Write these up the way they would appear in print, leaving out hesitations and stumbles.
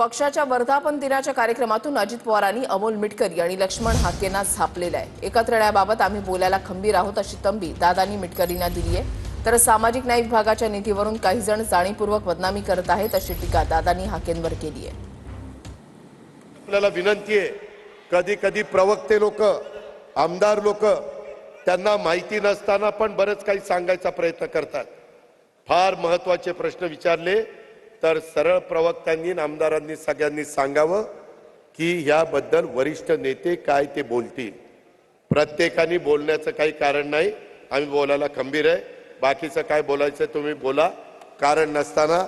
पक्षाच्या वर्धापन दिनाच्या कार्यक्रमातून अजित पवारांनी अमोल मिटकरी आणि लक्ष्मण हाकेंना झापलेलं आहे। एकत्र येण्याबाबत आम्ही बोलायला खंबीर आहोत अशी तंबी दादांनी मिटकरींना दिली आहे। तर सामाजिक न्याय विभागाच्या निधीवरून काही जण जाणीवपूर्वक बदनामी करत आहेत अशी टीका दादांनी हाकेंवर केली आहे। आपल्याला विनंती आहे, कधी कधी प्रवक्ते लोक, आमदार लोक त्यांना माहिती नसताना पण बरेच काही सांगायचा प्रयत्न करतात। फार महत्त्वाचे प्रश्न विचारले तर सरळ प्रवक्त्यांनी आणि आमदारांनी सगळ्यांनी सांगावं की याबद्दल वरिष्ठ नेते काय ते बोलतील। प्रत्येकाने बोलण्याचं काही कारण नाही, आम्ही बोलायला खंबीर आहे। बाकीचं काय बोलायचं तुम्ही बोला, कारण नसताना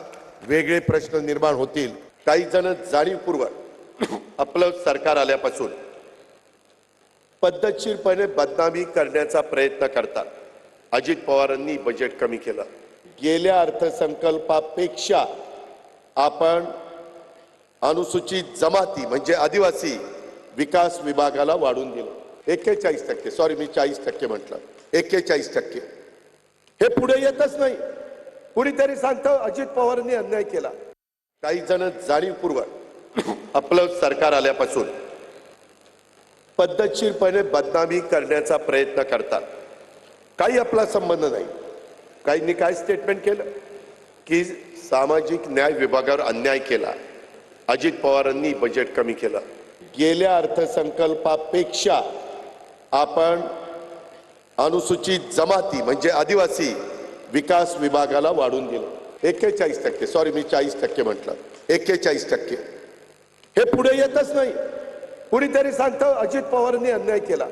वेगळे प्रश्न निर्माण होतील। काही जण जाणीवपूर्वक आपलं सरकार आल्यापासून पद्धतशीरपणे बदनामी करण्याचा प्रयत्न करतात। अजित पवारांनी बजेट कमी केलं, गेल्या अर्थसंकल्पापेक्षा आपण अनुसूचित जमाती म्हणजे आदिवासी विकास विभागाला वाढवून दिलं 41%। सॉरी, मी 40% म्हटलं, 41%। हे पुढे येतच नाही। कुणीतरी सांगतं अजित पवारांनी अन्याय केला। काही जण जाणीवपूर्वक आपलं सरकार आल्यापासून पद्धतशीरपणे बदनामी करण्याचा प्रयत्न करतात। काही आपला संबंध नाही। काहींनी काय स्टेटमेंट केलं की सामाजिक न्याय विभागावर अन्याय केला, अजित पवारांनी बजेट कमी केलं, गेल्या अर्थसंकल्पापेक्षा आपण अनुसूचित जमाती म्हणजे आदिवासी विकास विभागाला वाढवून दिलं 41%। सॉरी, मी 40% म्हटलं, 41%। हे पुढे येतच नाही। कुणीतरी सांगतं अजित पवारांनी अन्याय केला।